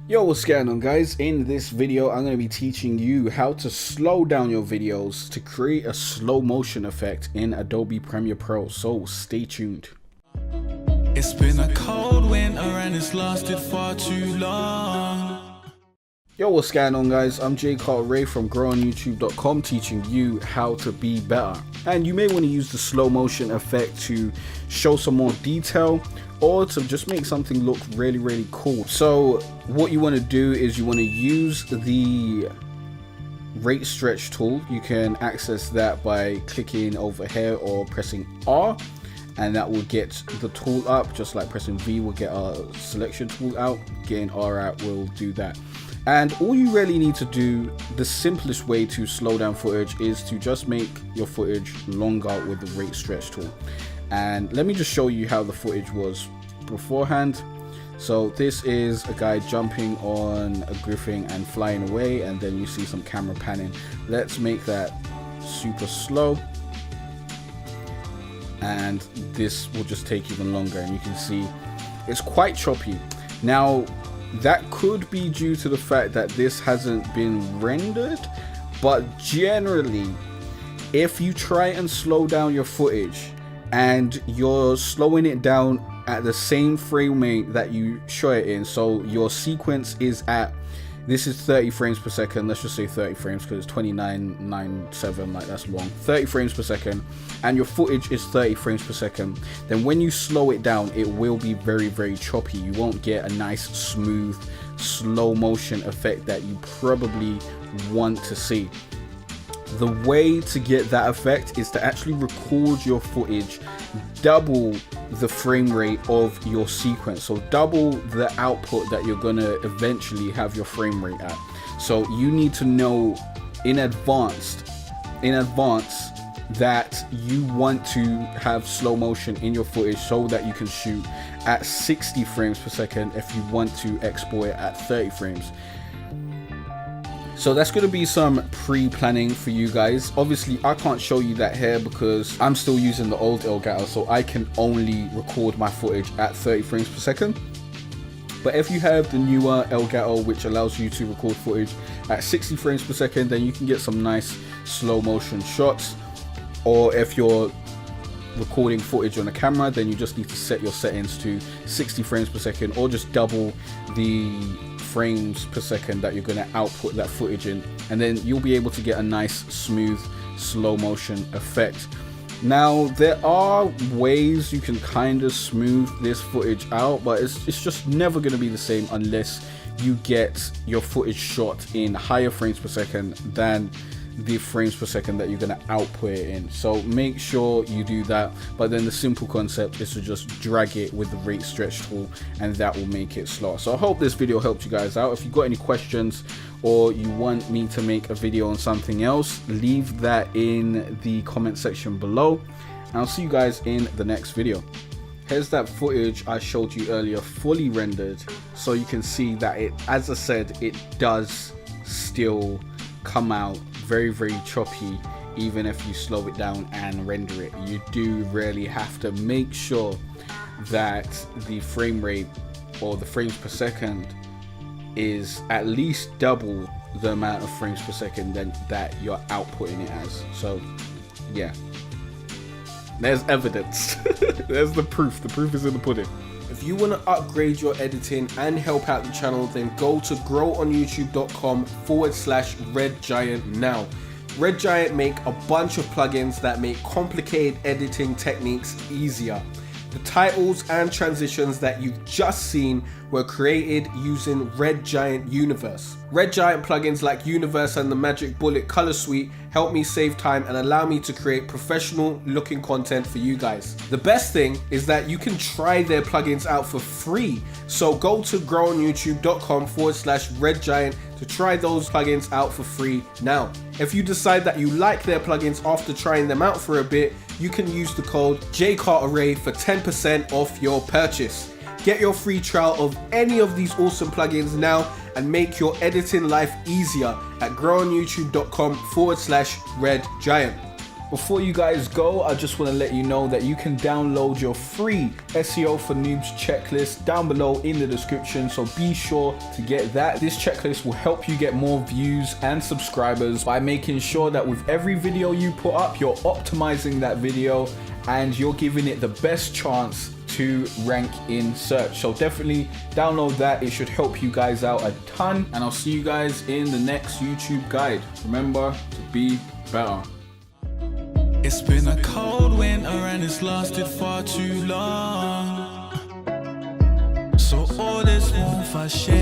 Yo, what's going on, guys? In this video I'm going to be teaching you how to slow down your videos to create a slow motion effect in Adobe Premiere Pro, so stay tuned. It's been a cold winter and it's lasted far too long. Yo, what's going on, guys? I'm Jay Cartere from growonyoutube.com, teaching you how to be better. And you may want to use the slow motion effect to show some more detail or to just make something look really cool. So what you want to do is you want to use the rate stretch tool. You can access that by clicking over here or pressing R, and that will get the tool up. Just like pressing V will get our selection tool out, getting R out will do that. And all you really need to do, the simplest way to slow down footage, is to just make your footage longer with the rate stretch tool. And let me just show you how the footage was beforehand. So this is a guy jumping on a griffin and flying away, and then you see some camera panning. Let's make that super slow, and this will just take even longer, and you can see it's quite choppy. Now that could be due to the fact that this hasn't been rendered, but generally if you try and slow down your footage and you're slowing it down at the same frame rate that you show it in, so your sequence is at, this is 30 frames per second, let's just say 30 frames because it's 29.97, like that's long, 30 frames per second, and your footage is 30 frames per second, then when you slow it down it will be very choppy. You won't get a nice smooth slow motion effect that you probably want to see. The way to get that effect is to actually record your footage double the frame rate of your sequence, so double the output that you're gonna eventually have your frame rate at. So you need to know in advance that you want to have slow motion in your footage so that you can shoot at 60 frames per second if you want to export it at 30 frames. So that's going to be some pre-planning for you guys. Obviously I can't show you that here because I'm still using the old Elgato, so I can only record my footage at 30 frames per second. But if you have the newer Elgato, which allows you to record footage at 60 frames per second, then you can get some nice slow motion shots. Or if you're recording footage on a camera, then you just need to set your settings to 60 frames per second, or just double the frames per second that you're going to output that footage in, and then you'll be able to get a nice smooth slow motion effect. Now there are ways you can kind of smooth this footage out, but it's just never going to be the same unless you get your footage shot in higher frames per second than the frames per second that you're going to output it in. So make sure you do that. But then the simple concept is to just drag it with the rate stretch tool, and that will make it slower. So I hope this video helped you guys out. If you've got any questions or you want me to make a video on something else, leave that in the comment section below, and I'll see you guys in the next video. Here's that footage I showed you earlier, fully rendered, so you can see that it, as I said, it does still come out very choppy even if you slow it down and render it. You do really have to make sure that the frame rate or the frames per second is at least double the amount of frames per second that you're outputting it as. So yeah, there's evidence. There's the proof is in the pudding. If you want to upgrade your editing and help out the channel, then go to growonyoutube.com/Red Giant now. Red Giant make a bunch of plugins that make complicated editing techniques easier. The titles and transitions that you've just seen were created using Red Giant Universe. Red Giant plugins like Universe and the Magic Bullet Color Suite help me save time and allow me to create professional looking content for you guys. The best thing is that you can try their plugins out for free. So go to growonyoutube.com/Red Giant to try those plugins out for free now. If you decide that you like their plugins after trying them out for a bit, you can use the code JCartere for 10% off your purchase. Get your free trial of any of these awesome plugins now and make your editing life easier at growonyoutube.com/Red Giant. Before you guys go, I just want to let you know that you can download your free SEO for Noobs checklist down below in the description, so be sure to get that. This checklist will help you get more views and subscribers by making sure that with every video you put up, you're optimizing that video and you're giving it the best chance to rank in search. So definitely download that. It should help you guys out a ton, and I'll see you guys in the next YouTube guide. Remember to be better. It's been a cold winter and it's lasted far too long. So all this warmth I share